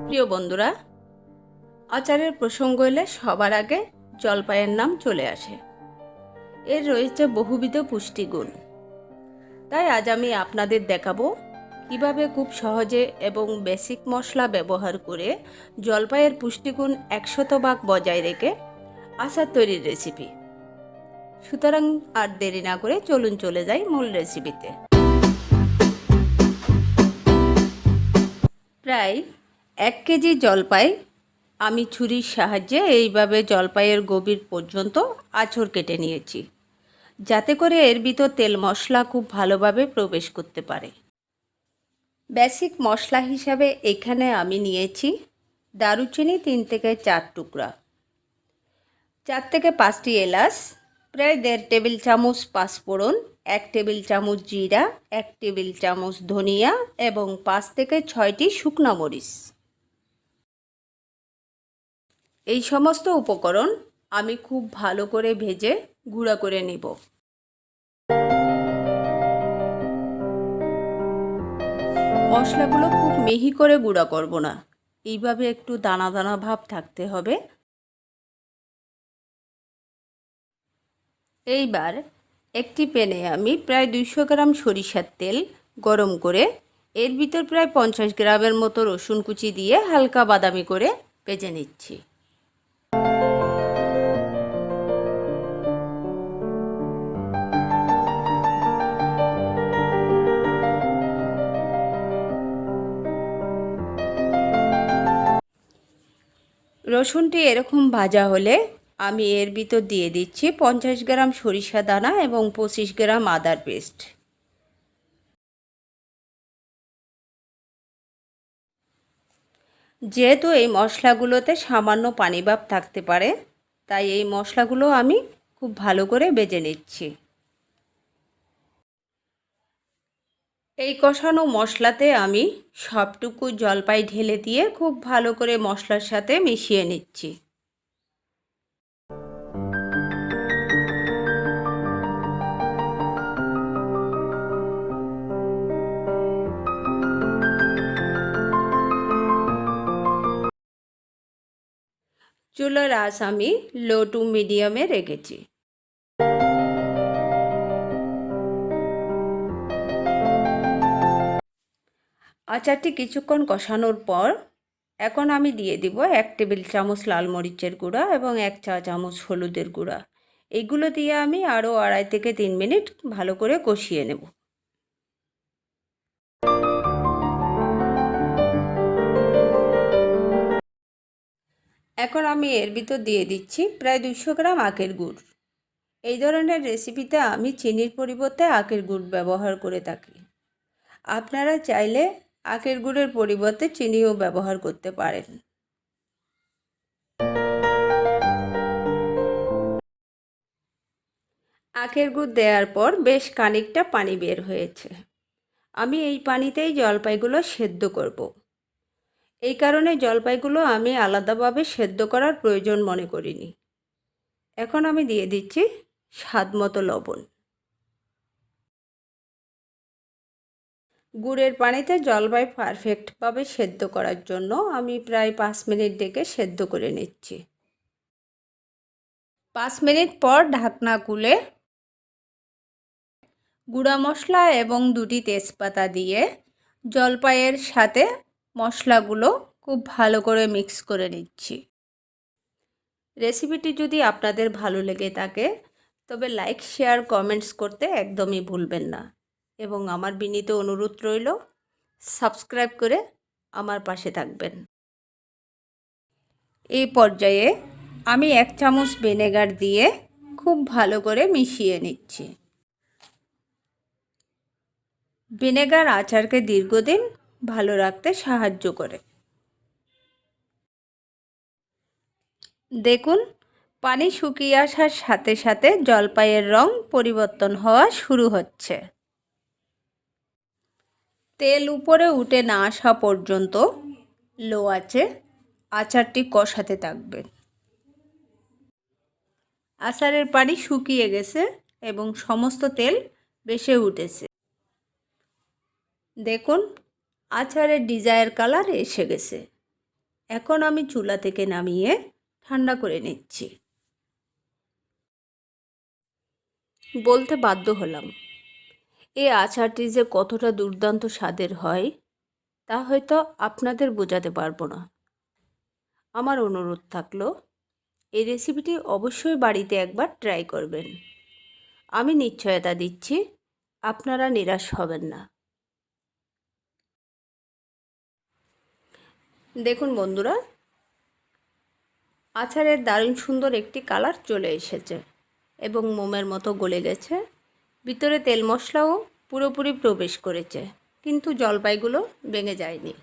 প্রিয় বন্ধুরা, আচারের প্রসঙ্গ এলে সবার আগে জলপাইয়ের নাম চলে আসে। এর রয়েছে বহুবিধ পুষ্টিগুণ। তাই আজ আমি আপনাদের দেখাবো কিভাবে খুব সহজে এবং বেসিক মশলা ব্যবহার করে জলপাইয়ের পুষ্টিগুণ 100% বজায় রেখে আচার তৈরির রেসিপি। সুতরাং আর দেরি না করে চলুন চলে যাই মূল রেসিপিতে। প্রায় 1 কেজি জলপাই আমি ছুরির সাহায্যে এইভাবে জলপাইয়ের গভীর পর্যন্ত আঁচড় কেটে নিয়েছি, যাতে করে এর ভিতর তেল মশলা খুব ভালোভাবে প্রবেশ করতে পারে। বেসিক মশলা হিসাবে এখানে আমি নিয়েছি দারুচিনি 3 থেকে 4 টুকরা, 4 থেকে 5টি এলাচ, প্রায় 1.5 টেবিল চামচ পাঁচফোড়ন, 1 টেবিল চামচ জিরা, 1 টেবিল চামচ ধনিয়া এবং 5 থেকে 6টি শুকনো মরিচ। এই সমস্ত উপকরণ আমি খুব ভালো করে ভেজে গুঁড়া করে নেব। মশলাগুলো খুব মিহি করে গুঁড়া করব না, এইভাবে একটু দানা দানা ভাব থাকতে হবে। এইবার একটি প্যানে আমি প্রায় 200 গ্রাম সরিষার তেল গরম করে এর ভিতর প্রায় 50 গ্রামের মতো রসুন কুচি দিয়ে হালকা বাদামি করে ভেজে নিচ্ছি। রসুনটি এরকম ভাজা হলে আমি এর ভিতর দিয়ে দিচ্ছি 50 গ্রাম সরিষা দানা এবং 25 গ্রাম আদার পেস্ট। যেহেতু এই মশলাগুলোতে সামান্য পানি ভাব থাকতে পারে, তাই এই মশলাগুলো আমি খুব ভালো করে ভেজে নিচ্ছি। এই কষানো মশলাতে আমি সবটুকু জলপাই ঢেলে দিয়ে খুব ভালো করে মশলার সাথে মিশিয়ে নিচ্ছি। চুলার আঁচ আমি লো টু মিডিয়ামে রেখেছি। আচারটি কিছুক্ষণ কষানোর পর এখন আমি দিয়ে দিব 1 টেবিল চামচ লাল মরিচের গুঁড়া এবং 1 চা চামচ হলুদের গুঁড়া। এইগুলো দিয়ে আমি আরও 2.5 থেকে 3 মিনিট ভালো করে কষিয়ে নেব। এখন আমি এর ভিতর দিয়ে দিচ্ছি প্রায় 200 গ্রাম আখের গুড়। এই ধরনের রেসিপিতে আমি চিনির পরিবর্তে আখের গুড় ব্যবহার করে থাকি। আপনারা চাইলে আখের গুড়ের পরিবর্তে চিনিও ব্যবহার করতে পারেন। আখের গুড় দেওয়ার পর বেশ খানিকটা পানি বের হয়েছে। আমি এই পানিতেই জলপাইগুলো সেদ্ধ করব। এই কারণে জলপাইগুলো আমি আলাদাভাবে সেদ্ধ করার প্রয়োজন মনে করিনি। এখন আমি দিয়ে দিচ্ছি স্বাদমতো লবণ। গুড়ের পানিতে জলপাই পারফেক্টভাবে সেদ্ধ করার জন্য আমি প্রায় 5 মিনিট ডেকে সেদ্ধ করে নিচ্ছি। 5 মিনিট পর ঢাকনা খুলে গুঁড়া মশলা এবং 2টি তেজপাতা দিয়ে জলপাইয়ের সাথে মশলাগুলো খুব ভালো করে মিক্স করে নিচ্ছি। রেসিপিটি যদি আপনাদের ভালো লেগে থাকে তবে লাইক, শেয়ার, কমেন্টস করতে একদমই ভুলবেন না এবং আমার বিনীত অনুরোধ রইল সাবস্ক্রাইব করে আমার পাশে থাকবেন। এই পর্যায়ে আমি 1 চামচ ভিনেগার দিয়ে খুব ভালো করে মিশিয়ে নিচ্ছি। ভিনেগার আচারকে দীর্ঘদিন ভালো রাখতে সাহায্য করে। দেখুন, পানি শুকিয়ে আসার সাথে সাথে জলপাইয়ের রং পরিবর্তন হওয়া শুরু হচ্ছে। তেল উপরে উঠে না আসা পর্যন্ত লো আঁচে আচারটি কষাতে থাকবেন। আচারের পানি শুকিয়ে গেছে এবং সমস্ত তেল ভেসে উঠেছে। দেখুন, আচারের ডিজায়ার কালার এসে গেছে। এখন আমি চুলা থেকে নামিয়ে ঠান্ডা করে নিচ্ছি। বলতে বাধ্য হলাম, এই আচারটি যে কতটা দুর্দান্ত স্বাদের হয় তা হয়তো আপনাদের বোঝাতে পারবো না। আমার অনুরোধ থাকলো, এই রেসিপিটি অবশ্যই বাড়িতে একবার ট্রাই করবেন। আমি নিশ্চয়তা দিচ্ছি আপনারা নিরাশ হবেন না। দেখুন বন্ধুরা, আচারের দারুণ সুন্দর একটি কালার চলে এসেছে এবং মোমের মতো গলে গেছে। ভিতরে তেল মশলাও পুরোপুরি প্রবেশ করেছে, কিন্তু জলপাইগুলো ভেঙে যায়নি।